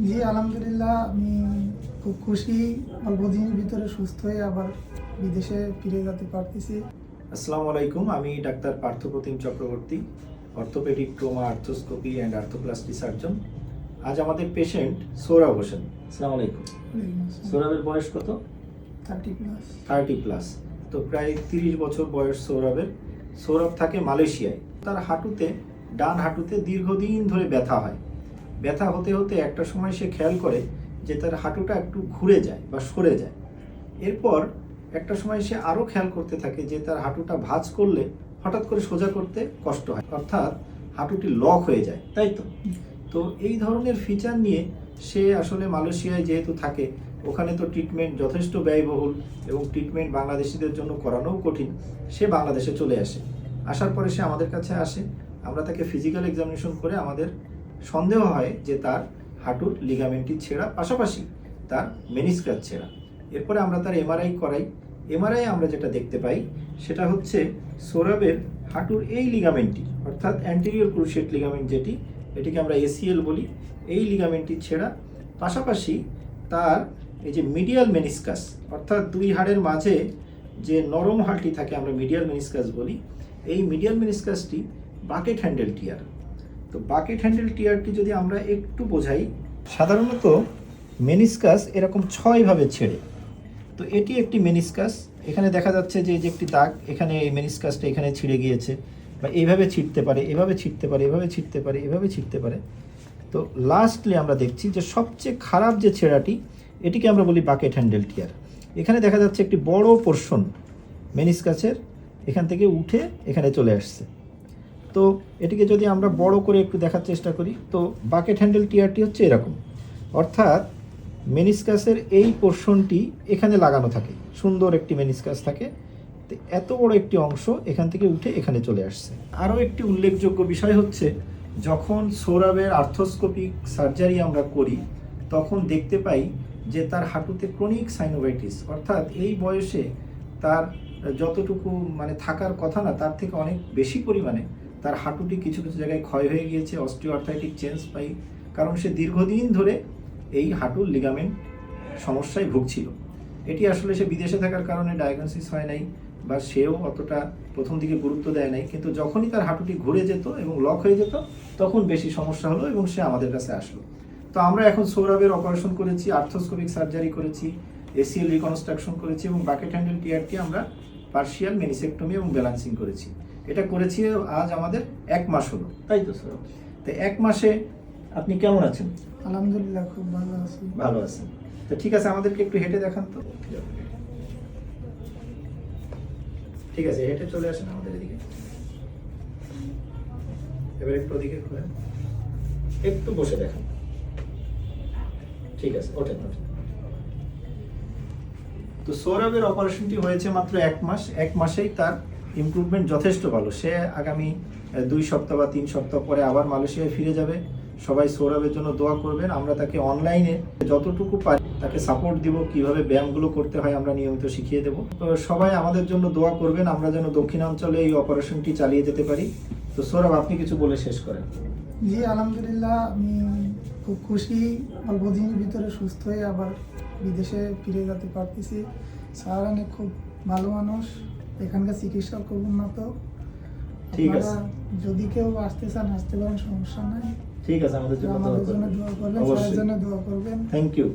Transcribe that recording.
জি আলহামদুলিল্লাহ, আমি খুব খুশি। অল্প দিনের ভিতরে সুস্থ হয়ে আবার বিদেশে ফিরে যেতে পারতেছি। আসসালামু আলাইকুম, আমি doctor Parthapratim Chakraborty, orthopaedic trauma, arthroscopy and arthroplasty surgeon. আজ আমাদের পেশেন্ট সৌরভ হোসেন। আসসালামু আলাইকুম। সৌরভের বয়স কত? 30+। 30+। তো প্রায় 30 বছর বয়স সৌরভের। সৌরভ থাকে মালয়েশিয়ায়। তার হাঁটুতে, ডান হাঁটুতে দীর্ঘদিন ধরে ব্যথা হয়। ব্যথা হতে হতে একটা সময় সে খেয়াল করে যে তার হাঁটুটা একটু ঘুরে যায় বা সরে যায়। এরপর একটা সময় সে আরও খেয়াল করতে থাকে যে তার হাঁটুটা ভাঁজ করলে হঠাৎ করে সোজা করতে কষ্ট হয়, অর্থাৎ হাঁটুটি লক হয়ে যায়, তাই তো? তো এই ধরনের ফিচার নিয়ে সে আসলে মালয়েশিয়ায় যেহেতু থাকে, ওখানে তো ট্রিটমেন্ট যথেষ্ট ব্যয়বহুল এবং ট্রিটমেন্ট বাংলাদেশিদের জন্য করানোও কঠিন। সে বাংলাদেশে চলে আসে। আসার পরে সে আমাদের কাছে আসে। আমরা তাকে ফিজিক্যাল এক্সামিনেশন করে আমাদের সন্দেহ হয় যে তার হাঁটুর লিগামেন্টটি ছেঁড়া, পাশাপাশি তার মেনিসকাস ছেঁড়া। এরপরে আমরা তার এমআরআই করাই। এমআরআই আমরা যেটা দেখতে পাই সেটা হচ্ছে সৌরভের হাঁটুর এই লিগামেন্টটি, অর্থাৎ অ্যান্টেরিয়র ক্রুশিয়েট লিগামেন্ট যেটি, এটিকে আমরা এসিএল বলি, এই লিগামেন্টটি ছেঁড়া। পাশাপাশি তার এই যে মিডিয়াল মেনিসকাস, অর্থাৎ দুই হাড়ের মাঝে যে নরম হাড়টি থাকে আমরা মিডিয়াল মেনিসকাস বলি, এই মিডিয়াল মেনিসকাসটি বাকেট হ্যান্ডেল টিয়ার। তো বাকেট হ্যান্ডেল টিয়ারটি যদি আমরা একটু বোঝাই, সাধারণত মেনিসকাস এরকম 6 ভাবে ছেড়ে। তো এটি একটি মেনিসকাস। এখানে দেখা যাচ্ছে যে এই যে একটি দাগ, এখানে এই মেনিসকাসটা এখানে ছিঁড়ে গিয়েছে, বা এইভাবে ছিঁড়তে পারে, এভাবে ছিঁড়তে পারে, এভাবে ছিঁড়তে পারে, এভাবে ছিঁড়তে পারে। তো লাস্টলি আমরা দেখছি যে সবচেয়ে খারাপ যে ছেঁড়াটি, এটিকে আমরা বলি বাকেট হ্যান্ডেল টিয়ার। এখানে দেখা যাচ্ছে একটি বড় পোর্শন মেনিসকাসের এখান থেকে উঠে এখানে চলে আসছে। তো এটিকে যদি আমরা বড় করে একটু দেখার চেষ্টা করি, তো বাকেট হ্যান্ডেল টিয়ারটি হচ্ছে এরকম, অর্থাৎ মেনিসকাসের এই পোর্শনটি এখানে লাগানো থাকে, সুন্দর একটি মেনিসকাস থাকে। তো এত বড় একটি অংশ এখান থেকে উঠে এখানে চলে আসছে। আরও একটি উল্লেখযোগ্য বিষয় হচ্ছে, যখন সৌরভের আর্থ্রোস্কোপিক সার্জারি আমরা করি, তখন দেখতে পাই যে তার হাঁটুতে ক্রনিক সাইনোভাইটিস, অর্থাৎ এই বয়সে তার যতটুকু থাকার কথা না, তার থেকে অনেক বেশি পরিমাণে তার হাঁটুটি কিছু কিছু জায়গায় ক্ষয় হয়ে গিয়েছে, অস্টিওআর্থ্রাইটিক চেঞ্জ পাই, কারণ সে দীর্ঘদিন ধরে এই হাঁটুর লিগামেন্ট সমস্যায় ভুগছিল। এটি আসলে সে বিদেশে থাকার কারণে ডায়াগনোসিস হয় নাই, বা সেও অতটা প্রথম দিকে গুরুত্ব দেয় নাই, কিন্তু যখনই তার হাঁটুটি ঘুরে যেত এবং লক হয়ে যেত, তখন বেশি সমস্যা হলো এবং সে আমাদের কাছে আসলো। তো আমরা এখন সৌরভের অপারেশন করেছি, আর্থ্রোস্কোপিক সার্জারি করেছি, এসিএল রিকনস্ট্রাকশন করেছি এবং বাকেট হ্যান্ডেল টিয়ারটি আমরা পার্শিয়াল মেনিসেক্টমি এবং ব্যালান্সিং করেছি। এটা করেছি আজ আমাদের 1 মাস হলো, তাই তো সৌরভ? তো 1 মাসে আপনি কেমন আছেন? আলহামদুলিল্লাহ, খুব ভালো আছি। ভালো আছেন। তো ঠিক আছে, আমাদেরকে একটু হেঁটে দেখান তো। ঠিক আছে, হেঁটে চলে আসেন আমাদের এদিকে। এবার একটু ওদিকে ঘুরেন, একটু বসে দেখান। ঠিক আছে, ওঠেন ওঠেন। তো সৌরভের অপারেশনটি হয়েছে মাত্র 1 মাস। 1 মাসেই তার ইমপ্রুভমেন্ট যথেষ্ট ভালো। সে আগামী 2 সপ্তাহ বা 3 সপ্তাহ পরে আবার মালয়েশিয়ায় ফিরে যাবে। সবাই সৌরভের জন্য দোয়া করবেন। আমরা তাকে অনলাইনে যতটুকু পারি তাকে সাপোর্ট দিব, কিভাবে ব্যায়ামগুলো করতে হয় আমরা নিয়মিত শিখিয়ে দেব। তো সবাই আমাদের জন্য দোয়া করবেন, আমরা যেন দক্ষিণাঞ্চলে এই অপারেশনটি চালিয়ে যেতে পারি। তো সৌরভ, আপনি কিছু বলে শেষ করেন। জি আলহামদুলিল্লাহ, আমি খুব খুশি। অল্প দিনের ভিতরে সুস্থ হয়ে আবার বিদেশে ফিরে যেতে পারতেছি। স্যার অনেক খুব ভালো মানুষ, এখানকার চিকিৎসা খুব উন্নত। ঠিক আছে, যদি কেউ আসতে চান আসতে পারেন, সমস্যা নাই। ঠিক আছে, আমাদের জন্য আমাদের জন্য দোয়া করবেন, স্যারের জন্য দোয়া করবেন। Thank you.